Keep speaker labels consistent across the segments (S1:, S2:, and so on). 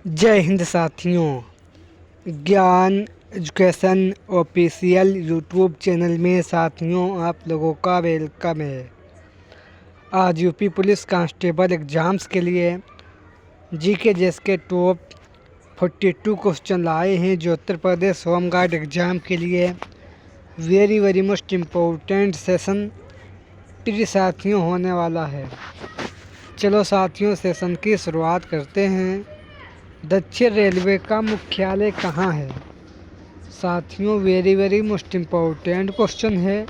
S1: जय हिंद साथियों। ज्ञान एजुकेशन ऑफिशियल यूट्यूब चैनल में साथियों आप लोगों का वेलकम है। आज यूपी पुलिस कांस्टेबल एग्ज़ाम्स के लिए जीके जेस के टॉप 42 क्वेश्चन लाए हैं जो Uttar Pradesh home guard exam के लिए वेरी मोस्ट इम्पोर्टेंट सेशन प्रिय साथियों होने वाला है। चलो साथियों सेशन की शुरुआत करते हैं। दक्षिण रेलवे का मुख्यालय कहाँ है? साथियों वेरी मोस्ट इम्पोर्टेंट क्वेश्चन है।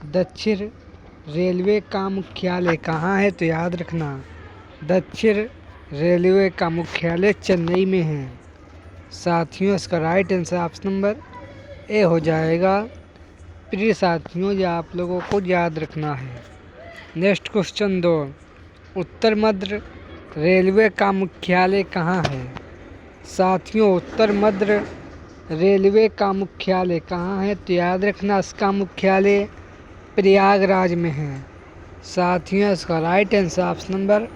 S1: दक्षिण रेलवे का मुख्यालय कहाँ है? तो याद रखना दक्षिण रेलवे का मुख्यालय चेन्नई में है। साथियों इसका right answer option number A हो जाएगा। प्रिय साथियों ये आप लोगों को याद रखना है। नेक्स्ट क्वेश्चन 2, उत्तर मध्य रेलवे का मुख्यालय कहाँ है? साथियों उत्तर मध्य रेलवे का मुख्यालय कहाँ है? तो याद रखना इसका मुख्यालय प्रयागराज में है। साथियों इसका right answer option number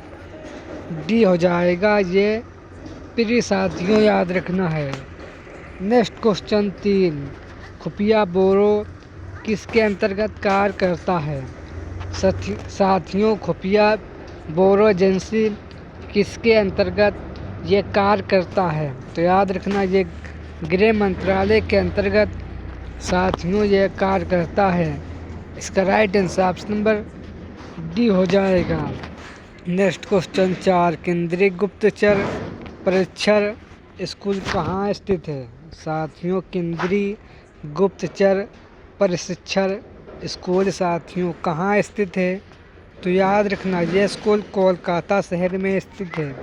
S1: D हो जाएगा। ये प्रिय साथियों याद रखना है। नेक्स्ट क्वेश्चन 3, खुफिया ब्यूरो किसके अंतर्गत कार्य करता है? साथियों खुफिया ब्यूरो एजेंसी किसके अंतर्गत ये कार्य करता है? तो याद रखना ये गृह मंत्रालय के अंतर्गत साथियों ये कार्य करता है। इसका right answer option number D हो जाएगा। नेक्स्ट क्वेश्चन 4, केंद्रीय गुप्तचर परीक्षण स्कूल कहाँ स्थित है? साथियों केंद्रीय गुप्तचर प्रशिक्षण स्कूल साथियों कहाँ स्थित है? तो याद रखना ये स्कूल कोलकाता शहर में स्थित है।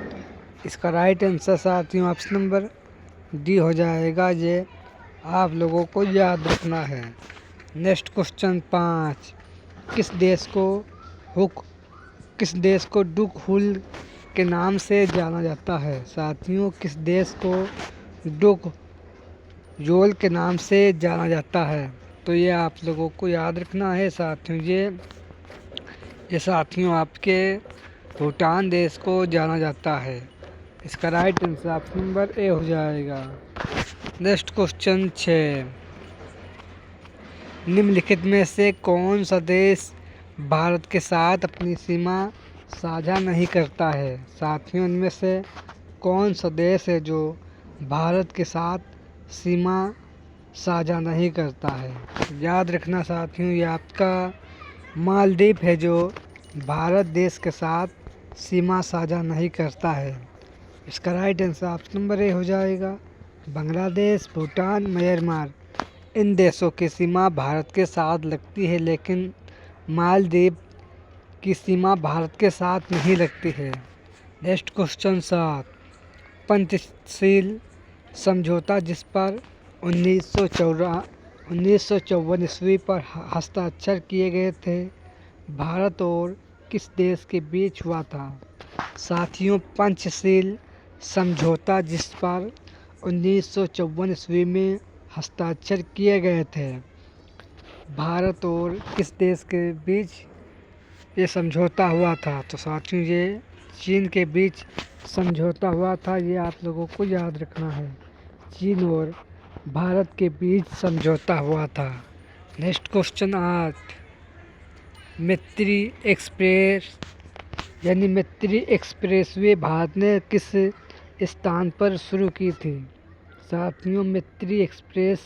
S1: इसका राइट आंसर साथियों ऑप्शन नंबर डी हो जाएगा। ये आप लोगों को याद रखना है। नेक्स्ट क्वेश्चन 5, किस देश को डुक हुल के नाम से जाना जाता है? साथियों किस देश को डुक योल के नाम से जाना जाता है? तो ये आप लोगों को याद रखना है साथियों। ये साथियों आपके भूटान देश को जाना जाता है। इसका right answer option number A हो जाएगा। नेक्स्ट क्वेश्चन 6, निम्नलिखित में से कौन सा देश भारत के साथ अपनी सीमा साझा नहीं करता है? साथियों इनमें से कौन सा देश है जो भारत के साथ सीमा साझा नहीं करता है? याद रखना साथियों ये आपका मालदीव है जो भारत देश के साथ सीमा साझा नहीं करता है। इसका right answer option number A हो जाएगा। बांग्लादेश, भूटान, म्यांमार इन देशों की सीमा भारत के साथ लगती है लेकिन मालदीव की सीमा भारत के साथ नहीं लगती है। नेक्स्ट क्वेश्चन 7, पंचशील समझौता जिस पर 1954 ईस्वी पर हस्ताक्षर किए गए थे भारत और किस देश के बीच हुआ था? साथियों पंचशील समझौता जिस पर 1954 ईस्वी में हस्ताक्षर किए गए थे भारत और किस देश के बीच ये समझौता हुआ था? तो साथियों ये चीन के बीच समझौता हुआ था। ये आप लोगों को याद रखना है। चीन और भारत के बीच समझौता हुआ था। नेक्स्ट क्वेश्चन 8, मैत्री एक्सप्रेसवे भारत ने किस स्थान पर शुरू की थी? साथियों मैत्री एक्सप्रेस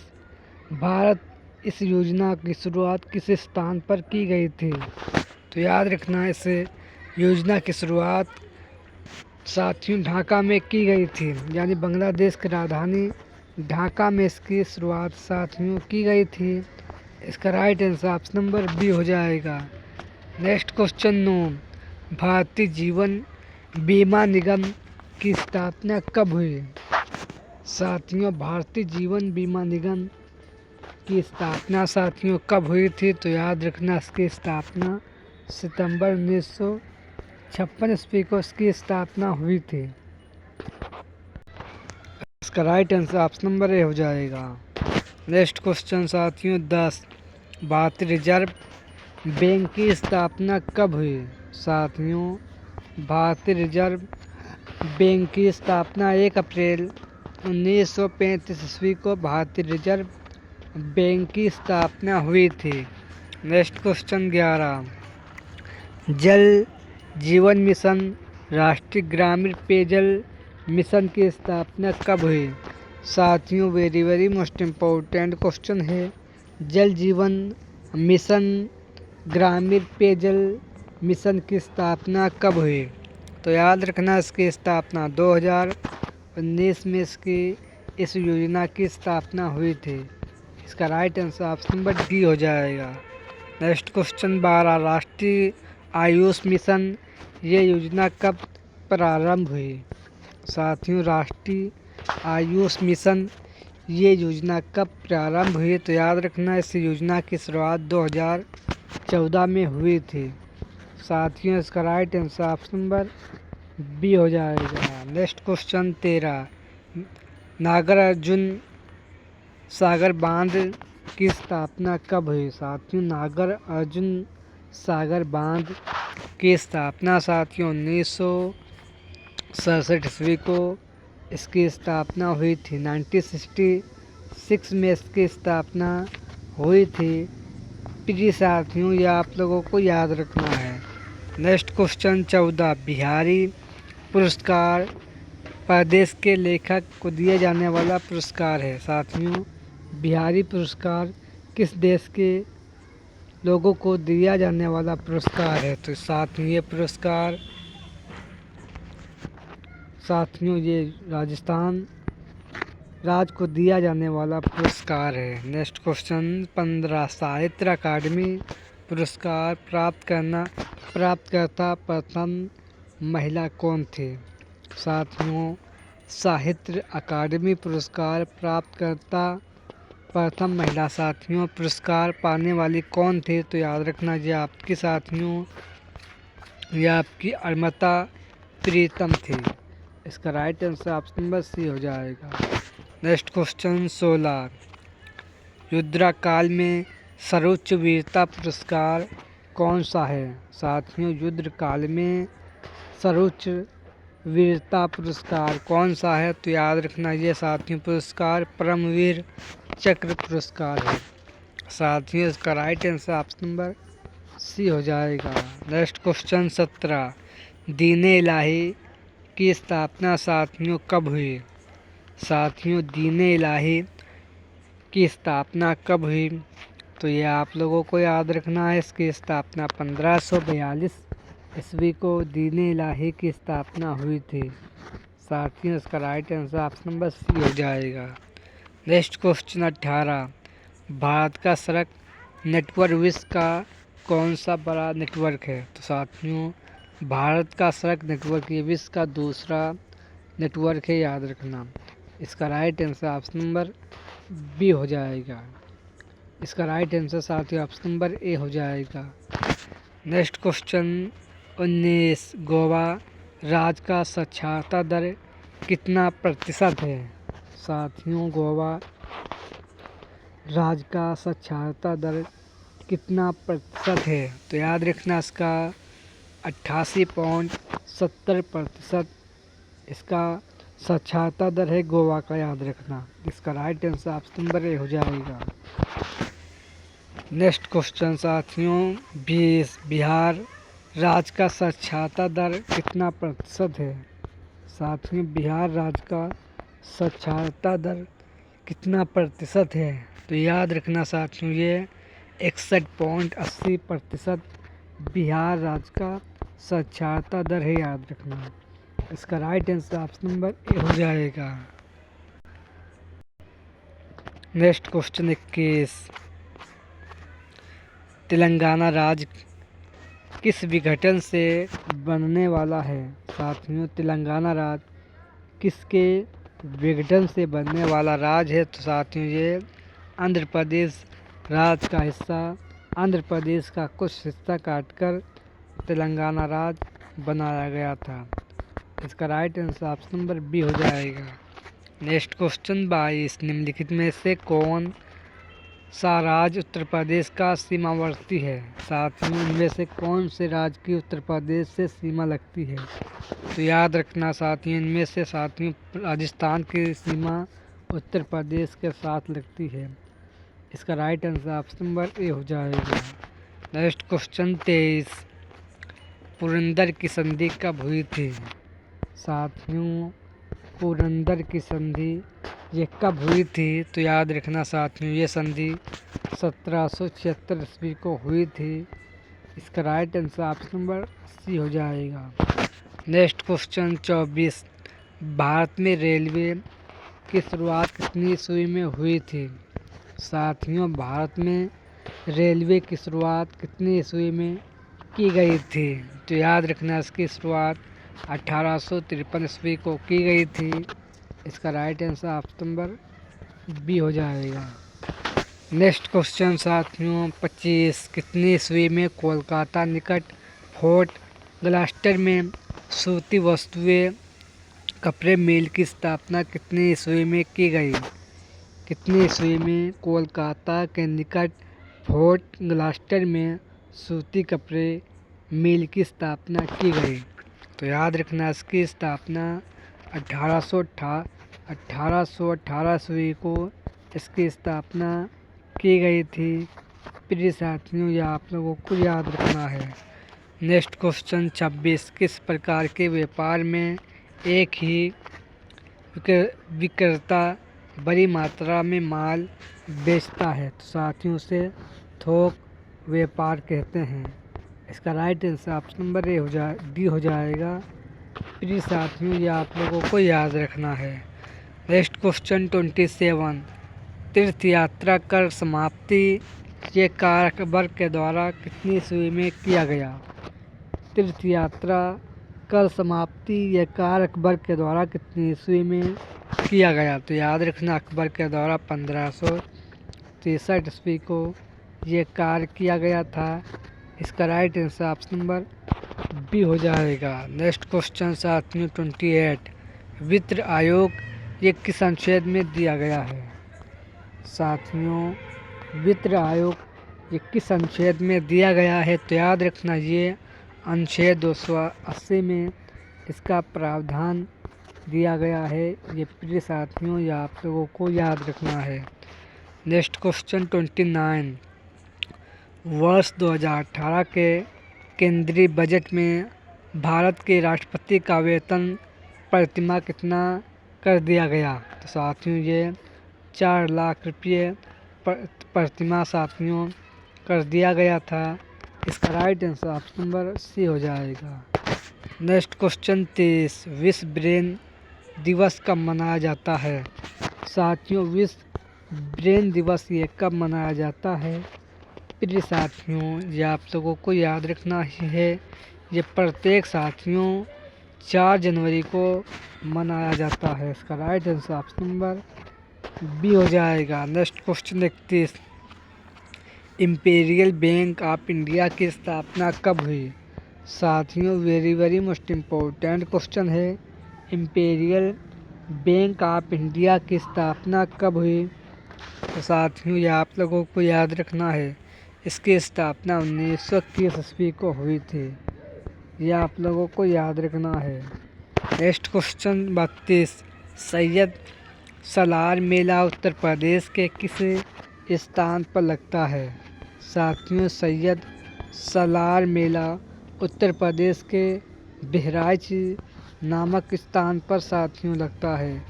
S1: भारत इस योजना की शुरुआत किस स्थान पर की गई थी? तो याद रखना इस योजना की शुरुआत साथियों ढाका में की गई थी, यानी बांग्लादेश की राजधानी ढाका में इसकी शुरुआत साथियों की गई थी। इसका right answer option number B हो जाएगा। नेक्स्ट क्वेश्चन 9, भारतीय जीवन बीमा निगम की स्थापना कब हुई? साथियों भारतीय जीवन बीमा निगम की स्थापना साथियों कब हुई थी? तो याद रखना इसकी स्थापना सितंबर 1956 ईस्वी को इसकी स्थापना हुई थी। इसका right answer option number A हो जाएगा। नेक्स्ट क्वेश्चन साथियों 10, भारतीय रिजर्व बैंक की स्थापना कब हुई? साथियों भारतीय रिजर्व बैंक की स्थापना 1 अप्रैल 1935 ईस्वी को भारतीय रिजर्व बैंक की स्थापना हुई थी। नेक्स्ट क्वेश्चन 11, जल जीवन मिशन राष्ट्रीय ग्रामीण पेयजल मिशन की स्थापना कब हुई? साथियों, वेरी मोस्ट इम्पोर्टेंट क्वेश्चन है। जल जीवन मिशन ग्रामीण पेयजल मिशन की स्थापना कब हुई? तो याद रखना, इसकी स्थापना 2019 में इस योजना की स्थापना हुई थी। इसका right answer option number D हो जाएगा। नेक्स्ट क्वेश्चन 12, राष्ट्रीय आयुष मिशन ये योजना कब प्रारंभ हुई? साथियों, राष्ट्रीय आयुष मिशन ये योजना कब प्रारंभ हुई? तो याद रखना, इस योजना की शुरुआत 2014 में हुई थी। साथियों, इसका right answer option number B हो जाएगा। नेक्स्ट क्वेश्चन 13, नागार्जुन सागर बांध की स्थापना कब हुई? साथियों, नागार्जुन सागर बांध की स्थापना 1967 ईस्वी को इसकी स्थापना हुई थी। 1966 में इसकी स्थापना हुई थी। प्रिय साथियों, ये आप लोगों को याद रखना है। नेक्स्ट क्वेश्चन 14, बिहारी पुरस्कार प्रदेश के लेखक को दिया जाने वाला पुरस्कार है। साथियों, बिहारी पुरस्कार किस देश के लोगों को दिया जाने वाला पुरस्कार है? तो साथियों, ये राजस्थान राज्य को दिया जाने वाला पुरस्कार है। नेक्स्ट क्वेश्चन 15, साहित्य अकादमी पुरस्कार प्राप्तकर्ता प्रथम महिला कौन थी? साथियों, साहित्य अकादमी पुरस्कार प्राप्तकर्ता प्रथम महिला साथियों पुरस्कार पाने वाली कौन थी? तो याद रखना, ये आपकी साथियों, ये आपकी अमृता प्रीतम थी। इसका right answer option number C हो जाएगा। नेक्स्ट क्वेश्चन 16, युद्ध काल में सर्वोच्च वीरता पुरस्कार कौन सा है? साथियों, युद्ध काल में सर्वोच्च वीरता पुरस्कार कौन सा है? तो याद रखना, ये साथियों पुरस्कार परमवीर चक्र पुरस्कार है। साथियों, इसका right answer option number C हो जाएगा। नेक्स्ट क्वेश्चन 17, दीन-ए इलाही की स्थापना साथियों कब हुई? साथियों, दीन-ए इलाही की स्थापना कब हुई? तो ये आप लोगों को याद रखना है। इसकी स्थापना 1542 ईस्वी को दीन-ए इलाही की स्थापना हुई थी। साथियों, इसका right answer option number C हो जाएगा। नेक्स्ट क्वेश्चन 18, भारत का सड़क नेटवर्क विश्व का कौन सा बड़ा नेटवर्क है? तो साथियों, भारत का सड़क नेटवर्क ये विश्व का दूसरा नेटवर्क है, याद रखना। इसका right answer option number B हो जाएगा। इसका राइट आंसर साथियों ऑप्शन नंबर ए हो जाएगा। नेक्स्ट क्वेश्चन 19, गोवा राज्य का साक्षरता दर कितना प्रतिशत है? साथियों, गोवा राज्य का साक्षरता दर कितना प्रतिशत है? तो याद रखना, इसका 88.70% इसका साक्षरता दर है गोवा का, याद रखना। इसका right answer option number A हो जाएगा। नेक्स्ट क्वेश्चन साथियों 20, बिहार राज्य का साक्षरता दर कितना प्रतिशत है? साथियों, बिहार राज्य का साक्षरता दर कितना प्रतिशत है? तो याद रखना साथियों, ये 61.80% बिहार राज्य का साक्षरता दर है, याद रखना। इसका right answer option number A हो जाएगा। नेक्स्ट क्वेश्चन 21, तेलंगाना राज्य किस विघटन से बनने वाला है? साथियों, तेलंगाना राज्य किसके विघटन से बनने वाला राज्य है? तो साथियों, ये आंध्र प्रदेश राज्य का हिस्सा, आंध्र प्रदेश का कुछ हिस्सा काटकर तेलंगाना राज्य बनाया गया था। इसका right answer option number B हो जाएगा। नेक्स्ट क्वेश्चन 22, निम्नलिखित में से कौन सा राज्य उत्तर प्रदेश का सीमावर्ती है। साथियों, इनमें से कौन से राज्य की उत्तर प्रदेश से सीमा लगती है? तो याद रखना साथियों, इनमें से साथियों राजस्थान की सीमा उत्तर प्रदेश के साथ लगती है। इसका right answer option number A हो जाएगा। नेक्स्ट क्वेश्चन 23, पुरंदर की संधि कब हुई थी? साथियों, पुरंदर की संधि ये कब हुई थी? तो याद रखना साथियों, ये संधि 1776 ईस्वी को हुई थी। इसका right answer option number C हो जाएगा। नेक्स्ट क्वेश्चन 24, भारत में रेलवे की शुरुआत कितनी ईस्वी में हुई थी? साथियों, भारत में रेलवे की शुरुआत कितनी ईस्वी में की गई थी? तो याद रखना, इसकी शुरुआत 1853 ईस्वी को की गई थी। इसका right answer option number B हो जाएगा। नेक्स्ट क्वेश्चन साथियों 25, कितनी ईस्वी में कोलकाता निकट फोर्ट ग्लास्टर में सूती वस्तुएं कपड़े मिल की स्थापना कितनी ईस्वी में की गई? कितनी ईस्वी में कोलकाता के निकट फोर्ट ग्लास्टर में सूती कपड़े मिल की स्थापना की गई? तो याद रखना, इसकी स्थापना 1818 ईस्वी को इसकी स्थापना की गई थी। प्रिय साथियों, यह आप लोगों को याद रखना है। नेक्स्ट क्वेश्चन 26, किस प्रकार के व्यापार में एक ही विक्रेता बड़ी मात्रा में माल बेचता है? तो साथियों, से थोक व्यापार कहते हैं। इसका right answer option number D हो जाएगा। प्रिय साथियों, ये आप लोगों को याद रखना है। नेक्स्ट क्वेश्चन 27, तीर्थ यात्रा कर समाप्ति ये कार अकबर के द्वारा कितनी ईस्वी में किया गया? तीर्थ यात्रा कर समाप्ति ये कार अकबर के द्वारा कितनी ईस्वी में किया गया? तो याद रखना, अकबर के द्वारा 1563 ईस्वी को ये कार्य किया गया था। इसका right answer option number B हो जाएगा। नेक्स्ट क्वेश्चन साथियों 28, वित्त आयोग ये किस अनुच्छेद में दिया गया है? साथियों, वित्त आयोग ये किस अनुच्छेद में दिया गया है? तो याद रखना, ये अनुच्छेद 280 में इसका प्रावधान दिया गया है। ये प्रिय साथियों, ये आप लोगों को याद रखना है। नेक्स्ट क्वेश्चन 29, वर्ष 2018 के केंद्रीय बजट में भारत के राष्ट्रपति का वेतन प्रतिमाह कितना कर दिया गया? तो साथियों, ये 4 लाख रुपये प्रतिमाह साथियों कर दिया गया था। इसका right answer option number C हो जाएगा। नेक्स्ट क्वेश्चन 30, विश्व ब्रेन दिवस कब मनाया जाता है? साथियों, विश्व ब्रेन दिवस ये कब मनाया जाता है? प्रिय साथियों, ये आप लोगों को याद रखना ही है। ये प्रत्येक साथियों 4 जनवरी को मनाया जाता है। इसका right answer option number B हो जाएगा। Next question 31, imperial bank of India की स्थापना कब हुई? साथियों, वेरी मोस्ट इम्पोर्टेंट क्वेश्चन है। इंपीरियल बैंक ऑफ इंडिया की स्थापना कब हुई? तो साथियों, ये आप लोगों को याद रखना है। इसकी स्थापना 1921 ईस्वी को हुई थी। यह आप लोगों को याद रखना है। नेक्स्ट क्वेश्चन 32, सैयद सलार मेला उत्तर प्रदेश के किस स्थान पर लगता है? साथियों, सैयद सलार मेला उत्तर प्रदेश के बहराइच नामक स्थान पर साथियों लगता है।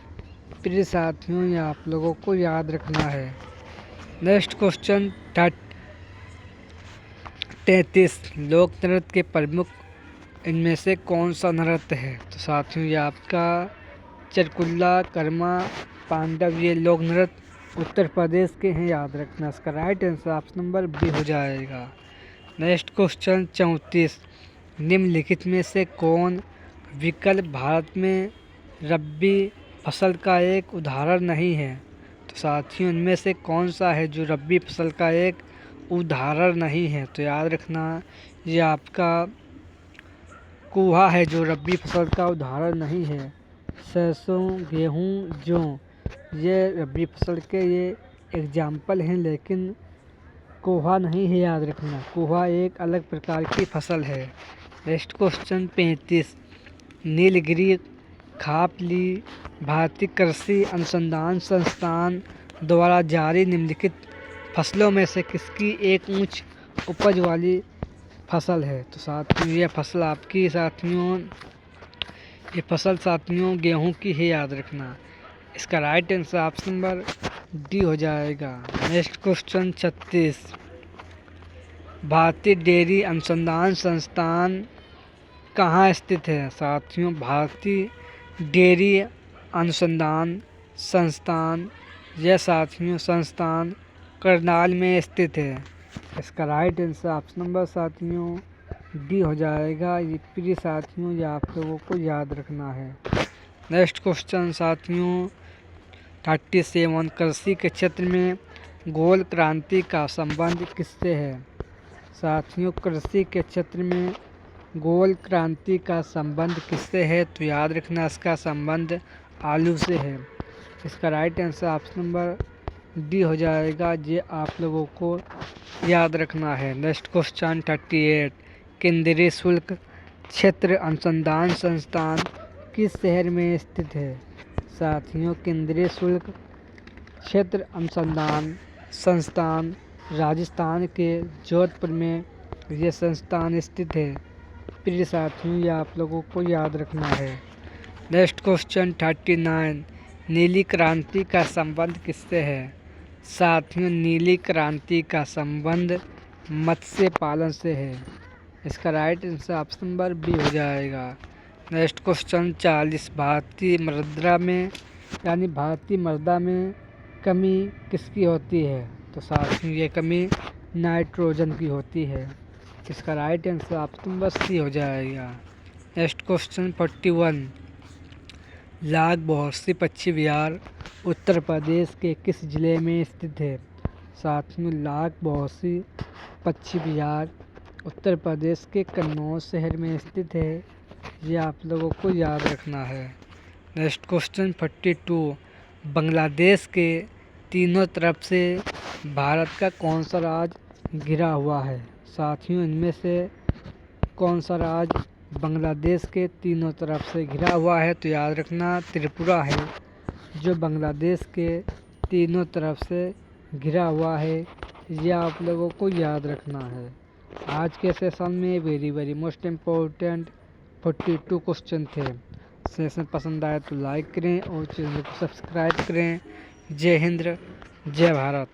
S1: प्रिय साथियों, ये आप लोगों को याद रखना है। नेक्स्ट क्वेश्चन 33, लोक नृत्य के प्रमुख इनमें से कौन सा नृत्य है? तो साथियों, ये आपका चरकुल्ला, कर्मा, पांडव ये लोक नृत्य उत्तर प्रदेश के हैं। याद रखना, इसका right answer option number B हो जाएगा। नेक्स्ट क्वेश्चन 34, निम्नलिखित में से कौन विकल्प भारत में रबी फसल का एक उदाहरण नहीं है? तो साथियों, इनमें से कौन सा है जो रबी फसल का एक उदाहरण नहीं है? तो याद रखना, ये आपका कुहा है जो रबी फसल का उदाहरण नहीं है। सरसों, गेहूँ, जौ ये रबी फसल के ये एग्जाम्पल हैं, लेकिन कोहा नहीं है, याद रखना। कोहा एक अलग प्रकार की फसल है। Next question 35। नीलगिरी खापली भारतीय कृषि अनुसंधान संस्थान द्वारा जारी निम्नलिखित फसलों में से किसकी एक उच्च उपज वाली फसल है? तो साथियों ये फसल आपकी साथियों गेहूं की है, याद रखना। इसका right answer option number D हो जाएगा। Next question 36। भारतीय डेयरी अनुसंधान संस्थान कहाँ स्थित है? साथियों भारतीय डेयरी अनुसंधान संस्थान यह संस्थान करनाल में स्थित है। इसका राइट आंसर ऑप्शन नंबर साथियों डी हो जाएगा। ये प्रिय साथियों ये आप लोगों को याद रखना है। नेक्स्ट क्वेश्चन साथियों 37। कृषि के क्षेत्र में गोल क्रांति का संबंध किससे है? साथियों कृषि के क्षेत्र में गोल क्रांति का संबंध किससे है? तो याद रखना इसका संबंध आलू से है। इसका right answer option number D हो जाएगा। ये आप लोगों को याद रखना है। Next question 38। केंद्रीय शुल्क क्षेत्र अनुसंधान संस्थान किस शहर में स्थित है? साथियों केंद्रीय शुल्क क्षेत्र अनुसंधान संस्थान राजस्थान के जोधपुर में यह संस्थान स्थित है। प्रिय साथियों ये आप लोगों को याद रखना है। Next question 39। नीली क्रांति का संबंध किससे है? साथियों नीली क्रांति का संबंध मत्स्य पालन से है। इसका right answer option number B हो जाएगा। Next question 40। भारतीय मृदा में कमी किसकी होती है? तो साथियों ये कमी नाइट्रोजन की होती है। इसका right answer option number C हो जाएगा। Next question 41। लाग बहोसी पक्षी विहार उत्तर प्रदेश के किस जिले में स्थित है? साथियों लाग बहोसी पक्षी विहार उत्तर प्रदेश के कन्नौज शहर में स्थित है। ये आप लोगों को याद रखना है। Next question 42। बांग्लादेश के तीनों तरफ से भारत का कौन सा राज्य घिरा हुआ है? साथियों इनमें से कौन सा राज्य बांग्लादेश के तीनों तरफ से घिरा हुआ है? तो याद रखना त्रिपुरा है जो बांग्लादेश के तीनों तरफ से घिरा हुआ है। यह आप लोगों को याद रखना है। आज के सेशन में वेरी मोस्ट इम्पोर्टेंट 42 क्वेश्चन थे। सेशन पसंद आए तो लाइक करें और चैनल को सब्सक्राइब करें। जय हिंद, जय भारत।